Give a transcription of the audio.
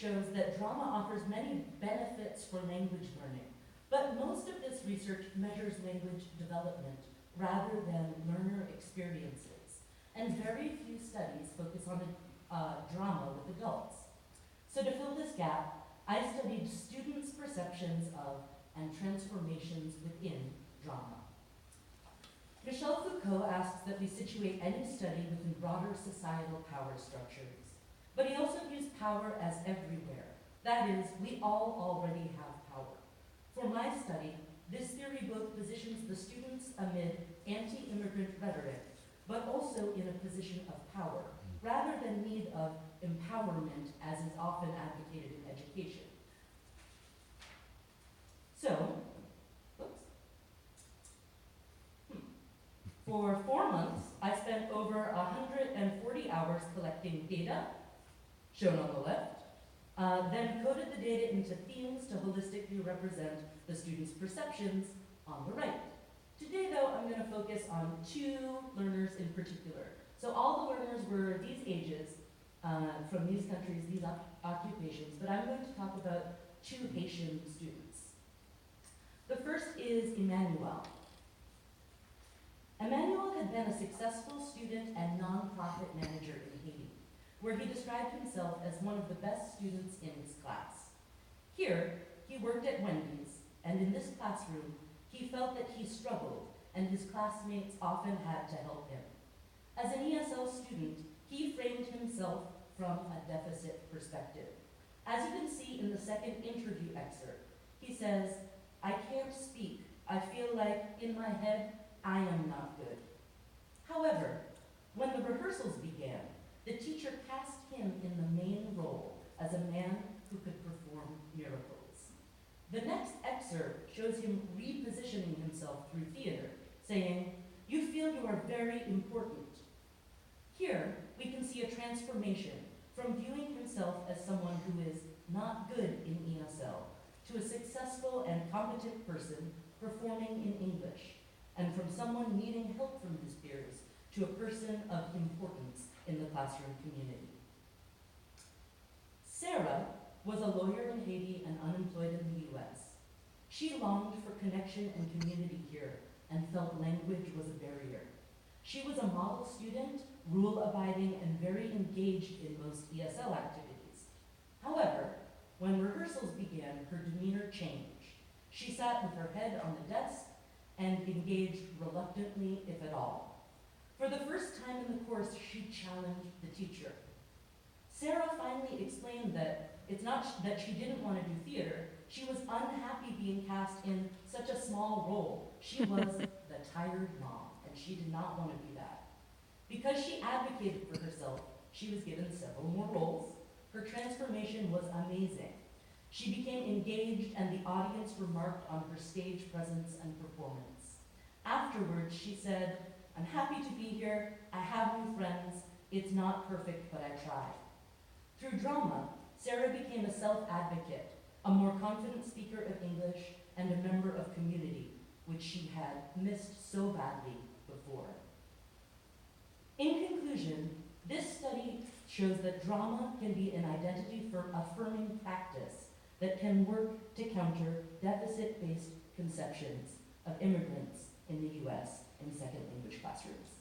shows that drama offers many benefits for language learning, but most of this research measures language development rather than learner experiences, and very few studies focus on drama with adults. So to fill this gap, I studied students' perceptions of and transformations within drama. Michel Foucault asks that we situate any study within broader societal power structures, but he also views power as everywhere. That is, we all already have power. For my study, this theory both positions the students amid anti-immigrant rhetoric, but also in a position of power, rather than need of empowerment as is often advocated in education. So, for 4 months, I spent over 140 hours collecting data, shown on the left, then coded the data into themes to holistically represent the students' perceptions on the right. Today, though, I'm going to focus on 2 learners in particular. So all the learners were these ages, from these countries, these occupations, but I'm going to talk about 2 Haitian students. The first is Emmanuel. Emmanuel had been a successful student and nonprofit manager in Haiti, where he described himself as one of the best students in his class. Here, he worked at Wendy's, and in this classroom, he felt that he struggled, and his classmates often had to help him. As an ESL student, he framed himself from a deficit perspective. As you can see in the second interview excerpt, he says, "I can't speak. I feel like, in my head, I am not good." However, when the rehearsals began, the teacher cast him in the main role as a man who could perform miracles. The next excerpt shows him repositioning himself through theater, saying, "You feel you are very important." Here, we can see a transformation from viewing himself as someone who is not good in ESL to a successful and competent person performing in English, and from someone needing help from his peers to a person of importance in the classroom community. Sarah was a lawyer in Haiti and unemployed in the US. She longed for connection and community here and felt language was a barrier. She was a model student, rule-abiding, and very engaged in most ESL activities. However, when rehearsals began, her demeanor changed. She sat with her head on the desk and engaged reluctantly, if at all. For the first time in the course, she challenged the teacher. Sarah finally explained that it's not that she didn't want to do theater, she was unhappy being cast in such a small role. She was the tired mom, and she did not want to be that. Because she advocated for herself, she was given several more roles. Her transformation was amazing. She became engaged, and the audience remarked on her stage presence and performance. Afterwards, she said, "I'm happy to be here. I have new friends. It's not perfect, but I tried." Through drama, Sarah became a self-advocate, a more confident speaker of English, and a member of community, which she had missed so badly before. In conclusion, this study shows that drama can be an identity for affirming practice that can work to counter deficit-based conceptions of immigrants in the US in second language classrooms.